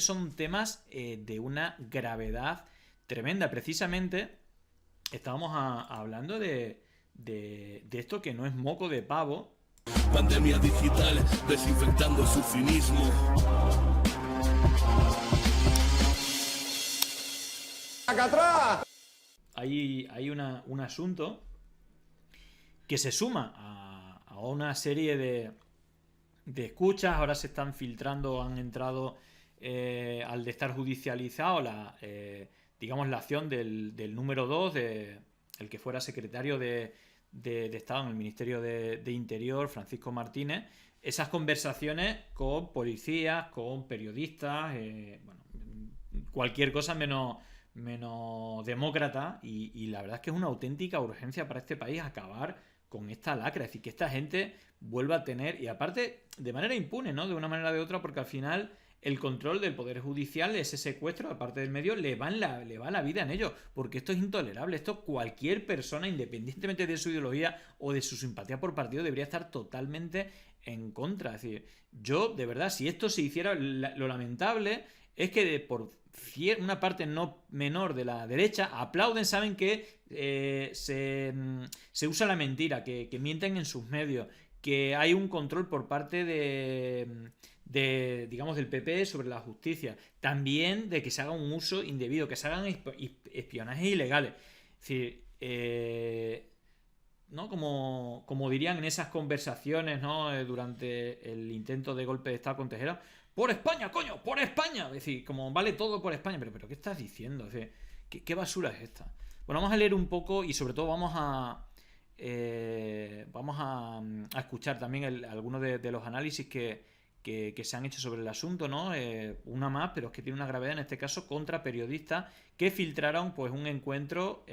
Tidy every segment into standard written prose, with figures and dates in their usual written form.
son temas de una gravedad tremenda. Precisamente estábamos hablando de esto que no es moco de pavo. Pandemia digital, desinfectando su cinismo. ¡Acá atrás! Hay un asunto que se suma a una serie de escuchas. Ahora se están filtrando, han entrado al de estar judicializado digamos la acción del número 2, el que fuera secretario de Estado en el Ministerio de Interior, Francisco Martínez. Esas conversaciones con policías, con periodistas, bueno, cualquier cosa menos demócrata, y la verdad es que es una auténtica urgencia para este país acabar con esta lacra, es decir, que esta gente vuelva a tener, y aparte de manera impune, ¿no? De una manera o de otra, porque al final el control del Poder Judicial, ese secuestro, aparte del medio, le va la vida en ello, porque esto es intolerable. Esto cualquier persona, independientemente de su ideología o de su simpatía por partido, debería estar totalmente en contra. Es decir, yo, de verdad, si esto se hiciera, lo lamentable es que por una parte no menor de la derecha aplauden, saben que se usa la mentira, que mienten en sus medios, que hay un control por parte digamos, del PP sobre la justicia, también de que se haga un uso indebido, que se hagan espionajes ilegales. Es decir, ¿no? Como dirían en esas conversaciones, ¿no? Durante el intento de golpe de Estado con Tejera, ¡por España, coño! ¡Por España! Es decir, como vale todo por España. Pero ¿qué estás diciendo? Es decir, ¿qué basura es esta? Bueno, vamos a leer un poco y sobre todo vamos a escuchar también algunos de los análisis que se han hecho sobre el asunto, ¿no? Una más, pero es que tiene una gravedad en este caso, contra periodistas que filtraron pues un encuentro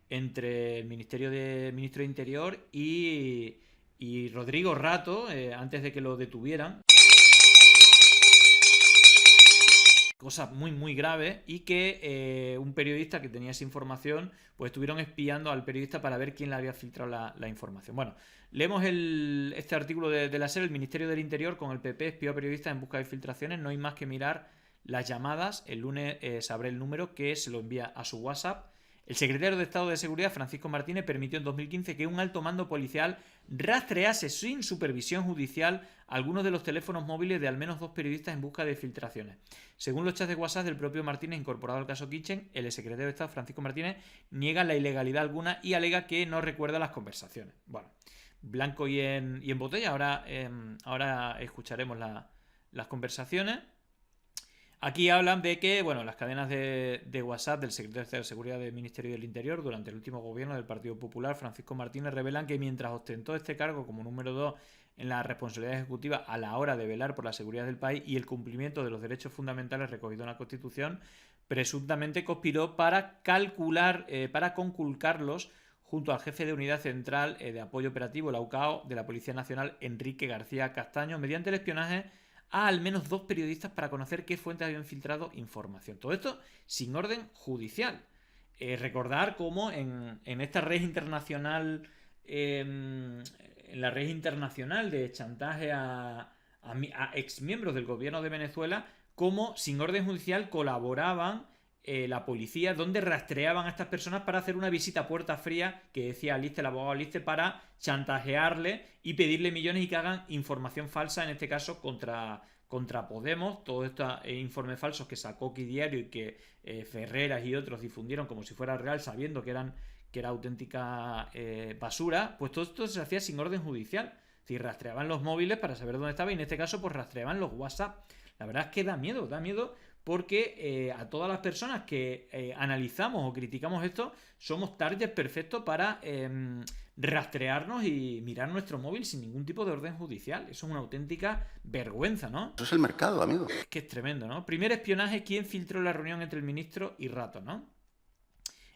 entre el ministro de Interior y Rodrigo Rato, antes de que lo detuvieran. Cosa muy muy grave, y que un periodista que tenía esa información, pues estuvieron espiando al periodista para ver quién le había filtrado la información. Bueno, leemos este artículo de la SER. El Ministerio del Interior con el PP espió a periodistas en busca de filtraciones. No hay más que mirar las llamadas. El lunes sabré el número, que se lo envía a su WhatsApp. El secretario de Estado de Seguridad, Francisco Martínez, permitió en 2015 que un alto mando policial rastrease sin supervisión judicial algunos de los teléfonos móviles de al menos 2 periodistas en busca de filtraciones. Según los chats de WhatsApp del propio Martínez incorporado al caso Kitchen, el secretario de Estado, Francisco Martínez, niega la ilegalidad alguna y alega que no recuerda las conversaciones. Bueno, blanco y en botella. Ahora escucharemos las conversaciones. Aquí hablan de que, bueno, las cadenas de WhatsApp del secretario de Seguridad del Ministerio del Interior durante el último gobierno del Partido Popular, Francisco Martínez, revelan que mientras ostentó este cargo como número 2 en la responsabilidad ejecutiva a la hora de velar por la seguridad del país y el cumplimiento de los derechos fundamentales recogidos en la Constitución, presuntamente conspiró para conculcarlos junto al jefe de Unidad Central de Apoyo Operativo, la UCAO, de la Policía Nacional, Enrique García Castaño, mediante el espionaje a al menos 2 periodistas para conocer qué fuentes habían filtrado información. Todo esto sin orden judicial. Recordar cómo en esta red internacional, en la red internacional de chantaje a exmiembros del gobierno de Venezuela, cómo sin orden judicial colaboraban la policía, donde rastreaban a estas personas para hacer una visita a puerta fría, que decía Aliste, el abogado Aliste, para chantajearle y pedirle millones y que hagan información falsa, en este caso contra Podemos. Todos estos informes falsos que sacó Qui Diario y que Ferreras y otros difundieron como si fuera real, sabiendo que era auténtica basura, pues todo esto se hacía sin orden judicial. Es decir, rastreaban los móviles para saber dónde estaba, y en este caso pues rastreaban los WhatsApp. La verdad es que da miedo porque a todas las personas que analizamos o criticamos esto, somos targets perfectos para rastrearnos y mirar nuestro móvil sin ningún tipo de orden judicial. Eso es una auténtica vergüenza, ¿no? Eso es el mercado, amigo. Es que es tremendo, ¿no? Primer espionaje: ¿quién filtró la reunión entre el ministro y Rato, ¿no?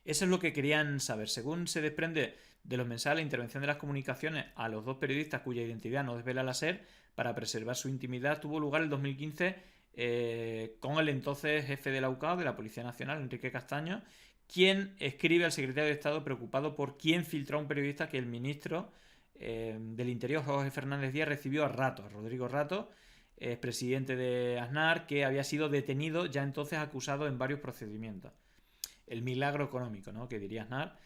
Eso es lo que querían saber. Según se desprende de los mensajes, la intervención de las comunicaciones a los 2 periodistas cuya identidad no desvela la SER para preservar su intimidad tuvo lugar en 2015 con el entonces jefe de la UCAO, de la Policía Nacional, Enrique Castaño, quien escribe al secretario de Estado preocupado por quién filtró a un periodista que el ministro del Interior, Jorge Fernández Díaz, recibió a Rodrigo Rato, expresidente de Aznar, que había sido detenido, ya entonces acusado en varios procedimientos. El milagro económico, ¿no?, que diría Aznar.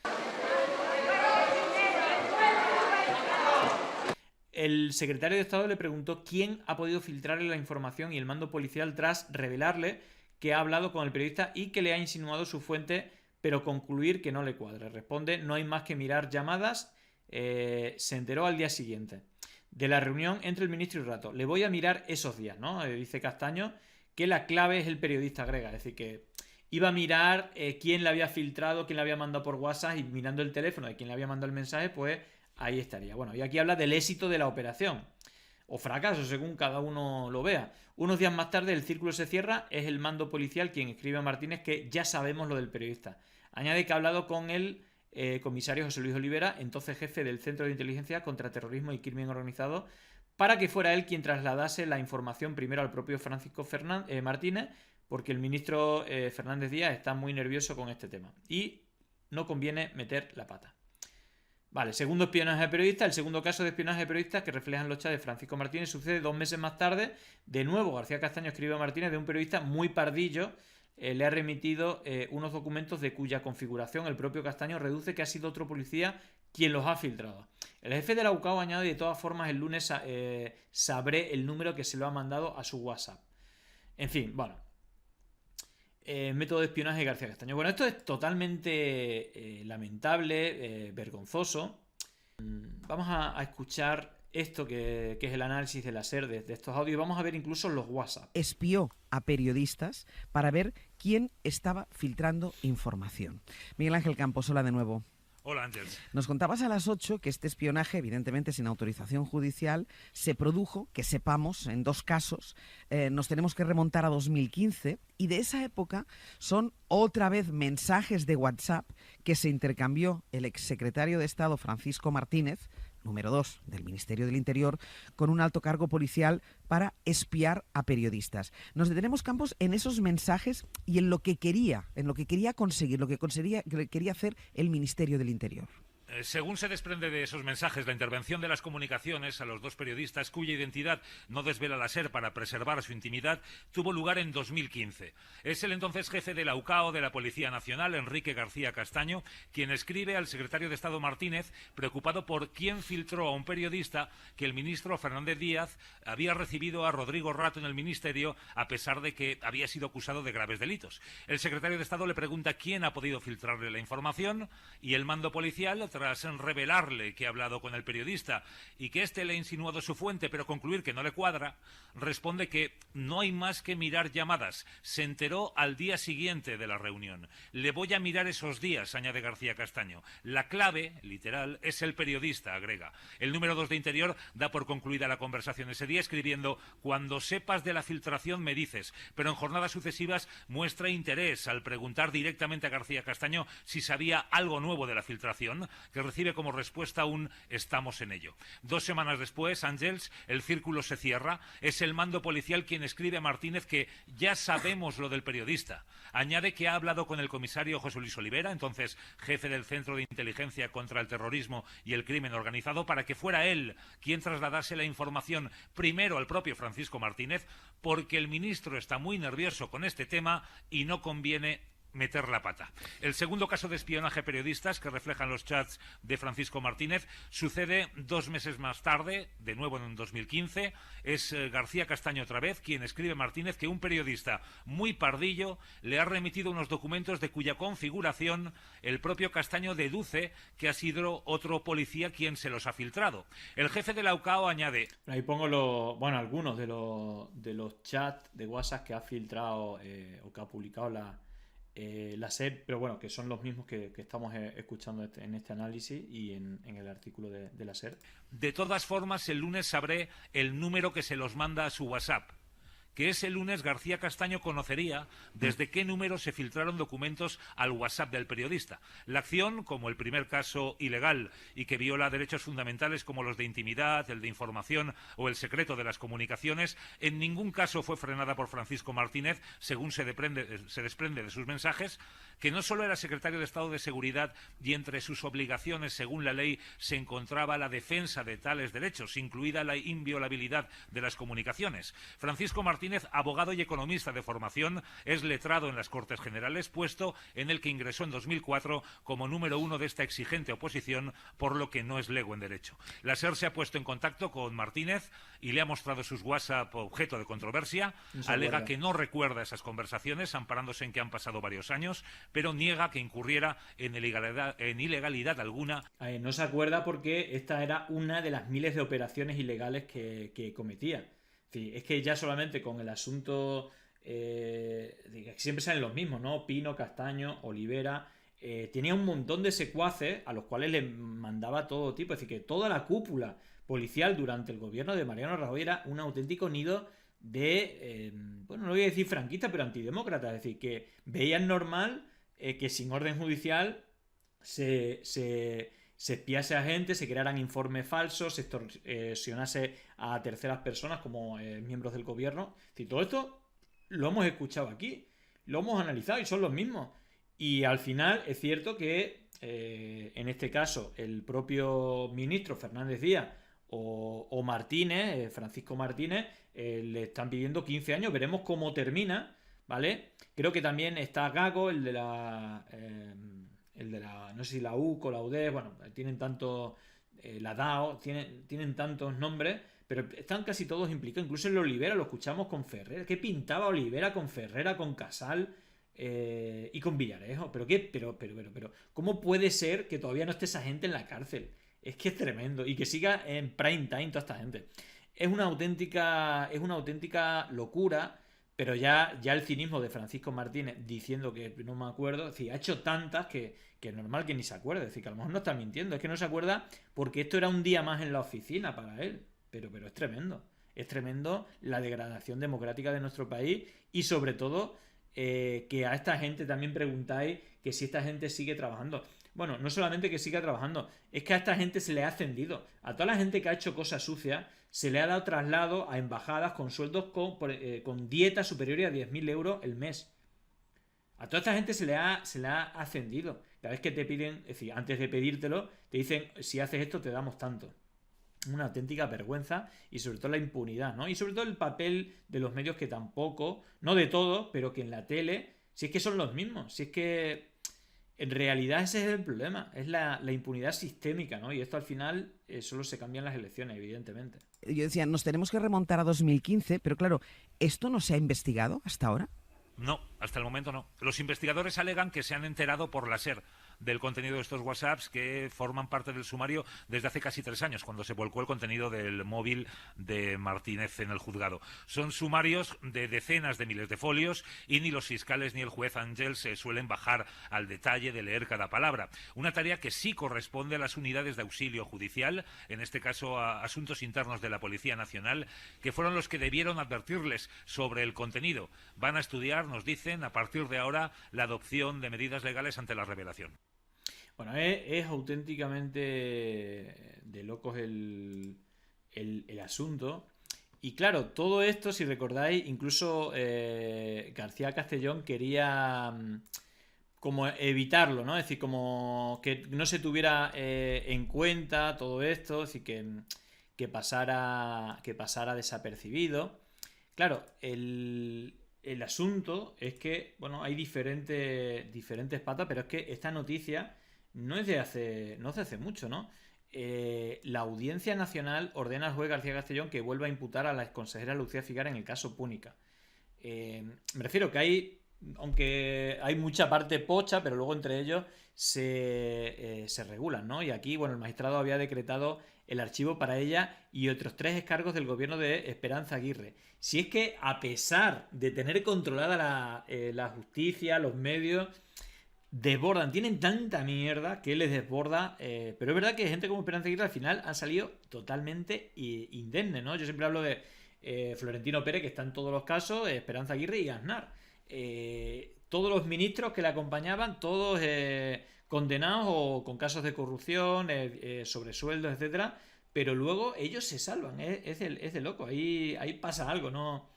El secretario de Estado le preguntó quién ha podido filtrarle la información y el mando policial tras revelarle que ha hablado con el periodista y que le ha insinuado su fuente, pero concluir que no le cuadra. Responde: no hay más que mirar llamadas. Se enteró al día siguiente de la reunión entre el ministro y Rato. Le voy a mirar esos días, ¿no? Dice Castaño que la clave es el periodista, agrega. Es decir, que iba a mirar quién le había filtrado, quién le había mandado por WhatsApp, y mirando el teléfono de quién le había mandado el mensaje, pues ahí estaría. Bueno, y aquí habla del éxito de la operación, o fracaso, según cada uno lo vea. Unos días más tarde el círculo se cierra, es el mando policial quien escribe a Martínez que ya sabemos lo del periodista. Añade que ha hablado con el comisario José Luis Olivera, entonces jefe del Centro de Inteligencia contra Terrorismo y Crimen Organizado, para que fuera él quien trasladase la información primero al propio Francisco Martínez, porque el ministro Fernández Díaz está muy nervioso con este tema y no conviene meter la pata. Vale, segundo espionaje de periodistas. El segundo caso de espionaje de periodistas que reflejan los chats de Francisco Martínez sucede 2 meses más tarde. De nuevo, García Castaño escribe a Martínez de un periodista muy pardillo. Le ha remitido unos documentos de cuya configuración el propio Castaño reduce que ha sido otro policía quien los ha filtrado. El jefe de la UCAO añade: de todas formas, el lunes sabré el número que se lo ha mandado a su WhatsApp. En fin, bueno. Método de espionaje de García Castaño. Bueno, esto es totalmente lamentable, vergonzoso. Vamos a escuchar esto que es el análisis de la SER de estos audios, y vamos a ver incluso los WhatsApp. Espió a periodistas para ver quién estaba filtrando información. Miguel Ángel Campos, hola de nuevo. Hola, Ángels. Nos contabas a las 8 que este espionaje, evidentemente sin autorización judicial, se produjo, que sepamos, en 2 casos. Nos tenemos que remontar a 2015 y de esa época son otra vez mensajes de WhatsApp que se intercambió el exsecretario de Estado Francisco Martínez, número 2 del Ministerio del Interior, con un alto cargo policial para espiar a periodistas. Nos detenemos, Campos, en esos mensajes y en lo que quería conseguir, lo que quería hacer el Ministerio del Interior. Según se desprende de esos mensajes, la intervención de las comunicaciones a los 2 periodistas, cuya identidad no desvela la SER para preservar su intimidad, tuvo lugar en 2015. Es el entonces jefe de la UCAO de la Policía Nacional, Enrique García Castaño, quien escribe al secretario de Estado Martínez, preocupado por quién filtró a un periodista que el ministro Fernández Díaz había recibido a Rodrigo Rato en el ministerio, a pesar de que había sido acusado de graves delitos. El secretario de Estado le pregunta quién ha podido filtrarle la información, y el mando policial, tras revelarle que ha hablado con el periodista y que éste le ha insinuado su fuente, pero concluir que no le cuadra, responde que no hay más que mirar llamadas. Se enteró al día siguiente de la reunión. Le voy a mirar esos días, añade García Castaño. La clave, literal, es el periodista, agrega. El número 2 de Interior da por concluida la conversación ese día escribiendo: cuando sepas de la filtración me dices, pero en jornadas sucesivas muestra interés al preguntar directamente a García Castaño si sabía algo nuevo de la filtración, que recibe como respuesta un «estamos en ello». 2 semanas después, Ángels, el círculo se cierra. Es el mando policial quien escribe a Martínez que ya sabemos lo del periodista. Añade que ha hablado con el comisario José Luis Olivera, entonces jefe del Centro de Inteligencia contra el Terrorismo y el Crimen Organizado, para que fuera él quien trasladase la información primero al propio Francisco Martínez, porque el ministro está muy nervioso con este tema y no conviene meter la pata. El segundo caso de espionaje a periodistas que reflejan los chats de Francisco Martínez sucede 2 meses más tarde, de nuevo en 2015. Es García Castaño otra vez quien escribe a Martínez que un periodista muy pardillo le ha remitido unos documentos de cuya configuración el propio Castaño deduce que ha sido otro policía quien se los ha filtrado. El jefe de la UCAO añade... Ahí pongo algunos de los chats de WhatsApp que ha filtrado o que ha publicado la SER, pero bueno, que son los mismos que estamos escuchando en este análisis y en el artículo de la SER. De todas formas, el lunes sabré el número que se los manda a su WhatsApp, que ese lunes García Castaño conocería desde qué número se filtraron documentos al WhatsApp del periodista. La acción, como el primer caso ilegal y que viola derechos fundamentales como los de intimidad, el de información o el secreto de las comunicaciones, en ningún caso fue frenada por Francisco Martínez, según se desprende de sus mensajes, que no solo era secretario de Estado de Seguridad y entre sus obligaciones, según la ley, se encontraba la defensa de tales derechos, incluida la inviolabilidad de las comunicaciones. Francisco Martínez, abogado y economista de formación, es letrado en las Cortes Generales, puesto en el que ingresó en 2004 como número 1 de esta exigente oposición, por lo que no es lego en derecho. La SER se ha puesto en contacto con Martínez y le ha mostrado sus WhatsApp objeto de controversia. Alega que no recuerda esas conversaciones, amparándose en que han pasado varios años, pero niega que incurriera en ilegalidad alguna. No se acuerda porque esta era una de las miles de operaciones ilegales que cometía. Es que ya solamente con el asunto, siempre salen los mismos, ¿no? Pino, Castaño, Olivera, tenía un montón de secuaces a los cuales le mandaba todo tipo. Es decir, que toda la cúpula policial durante el gobierno de Mariano Rajoy era un auténtico nido de, bueno, no voy a decir franquista, pero antidemócrata. Es decir, que veían normal que sin orden judicial se espiase a gente, se crearan informes falsos, se extorsionase a terceras personas como miembros del gobierno. Es decir, todo esto lo hemos escuchado aquí, lo hemos analizado y son los mismos. Y al final es cierto que en este caso el propio ministro Fernández Díaz o Martínez, Francisco Martínez, le están pidiendo 15 años. Veremos cómo termina, ¿vale? Creo que también está Gago, el de la no sé si la UC o la UDE, bueno, tienen tanto, la DAO, tienen tantos nombres, pero están casi todos implicados. Incluso en Olivera lo escuchamos con Ferrer. ¿Qué pintaba Olivera con Ferrera, con Casal y con Villarejo? Pero, ¿cómo puede ser que todavía no esté esa gente en la cárcel? Es que es tremendo. Y que siga en prime time toda esta gente. Es una auténtica locura. Pero ya el cinismo de Francisco Martínez diciendo que no me acuerdo, es decir, ha hecho tantas que es normal que ni se acuerde. Es decir, que a lo mejor no está mintiendo, es que no se acuerda porque esto era un día más en la oficina para él. Pero es tremendo. Es tremendo la degradación democrática de nuestro país y sobre todo que a esta gente también preguntáis que si esta gente sigue trabajando. Bueno, no solamente que siga trabajando, es que a esta gente se le ha ascendido. A toda la gente que ha hecho cosas sucias se le ha dado traslado a embajadas con sueldos con dietas superiores a 10.000 euros el mes. A toda esta gente se le ha ascendido. Cada vez que te piden, es decir, antes de pedírtelo, te dicen, si haces esto te damos tanto. Una auténtica vergüenza y sobre todo la impunidad, ¿no? Y sobre todo el papel de los medios que tampoco, no de todos, pero que en la tele, si es que son los mismos, si es que en realidad ese es el problema, es la impunidad sistémica, ¿no? Y esto al final solo se cambian las elecciones, evidentemente. Yo decía, nos tenemos que remontar a 2015, pero claro, ¿esto no se ha investigado hasta ahora? No, hasta el momento no. Los investigadores alegan que se han enterado por la SER del contenido de estos WhatsApps que forman parte del sumario desde hace casi 3 años, cuando se volcó el contenido del móvil de Martínez en el juzgado. Son sumarios de decenas de miles de folios y ni los fiscales ni el juez Ángel se suelen bajar al detalle de leer cada palabra. Una tarea que sí corresponde a las unidades de auxilio judicial, en este caso a Asuntos Internos de la Policía Nacional, que fueron los que debieron advertirles sobre el contenido. Van a estudiar, nos dicen, a partir de ahora, la adopción de medidas legales ante la revelación. Bueno, es auténticamente de locos el asunto. Y claro, todo esto, si recordáis, incluso García Castellón quería como evitarlo, ¿no? Es decir, como que no se tuviera en cuenta todo esto, es decir, que pasara desapercibido. Claro, el asunto es que, bueno, hay diferentes patas, pero es que esta noticia no es de hace mucho, ¿no? La Audiencia Nacional ordena al juez García Castellón que vuelva a imputar a la exconsejera Lucía Figara en el caso Púnica. Me refiero que aunque hay mucha parte pocha, pero luego entre ellos se regulan, ¿no? Y aquí, bueno, el magistrado había decretado el archivo para ella y otros 3 excargos del gobierno de Esperanza Aguirre. Si es que, a pesar de tener controlada la justicia, los medios desbordan, tienen tanta mierda que les desborda, pero es verdad que gente como Esperanza Aguirre al final han salido totalmente indemne, ¿no? Yo siempre hablo de Florentino Pérez, que está en todos los casos, Esperanza Aguirre y Aznar. Todos los ministros que le acompañaban, todos condenados o con casos de corrupción, sobresueldos, etcétera, pero luego ellos se salvan. Es de loco, ahí pasa algo, ¿no?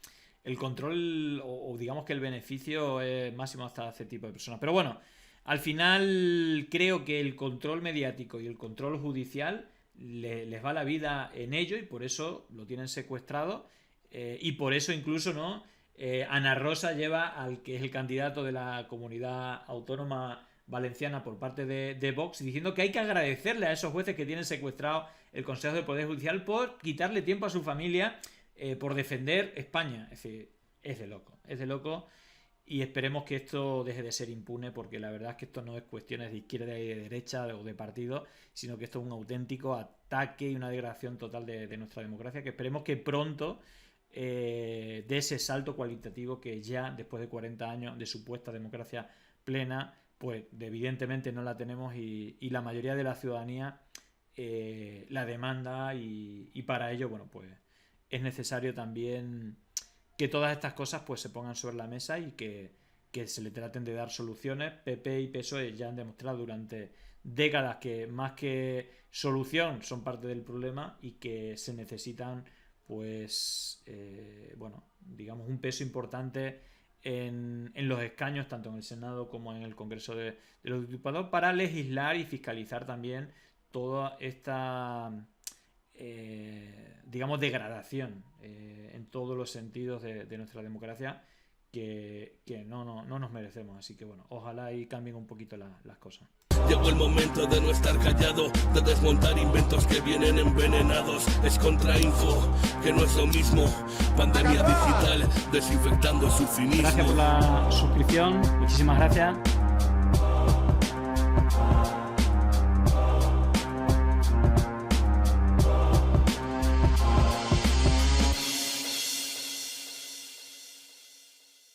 El control o digamos que el beneficio es máximo hasta este tipo de personas. Pero bueno, al final creo que el control mediático y el control judicial les va la vida en ello, y por eso lo tienen secuestrado, y por eso incluso, ¿no? Ana Rosa lleva al que es el candidato de la comunidad autónoma valenciana por parte de Vox, diciendo que hay que agradecerle a esos jueces que tienen secuestrado el Consejo de Poder Judicial por quitarle tiempo a su familia, por defender España. Es decir, es de loco, y esperemos que esto deje de ser impune, porque la verdad es que esto no es cuestiones de izquierda y de derecha o de partido, sino que esto es un auténtico ataque y una degradación total de nuestra democracia, que esperemos que pronto de ese salto cualitativo que ya después de 40 años de supuesta democracia plena, pues evidentemente no la tenemos, y la mayoría de la ciudadanía la demanda, y para ello, bueno, pues es necesario también que todas estas cosas pues se pongan sobre la mesa y que se le traten de dar soluciones. PP y PSOE ya han demostrado durante décadas que más que solución son parte del problema, y que se necesitan pues bueno, digamos un peso importante en los escaños, tanto en el Senado como en el Congreso de los Diputados, para legislar y fiscalizar también toda esta digamos degradación en todos los sentidos de nuestra democracia, que no nos merecemos. Así que bueno, ojalá y cambien un poquito las cosas. Llegó el momento de no estar callado, de desmontar inventos que vienen envenenados. Es contrainfo, que no es lo mismo. Pandemia digital, desinfectando su cinismo. Gracias por la suscripción, muchísimas gracias.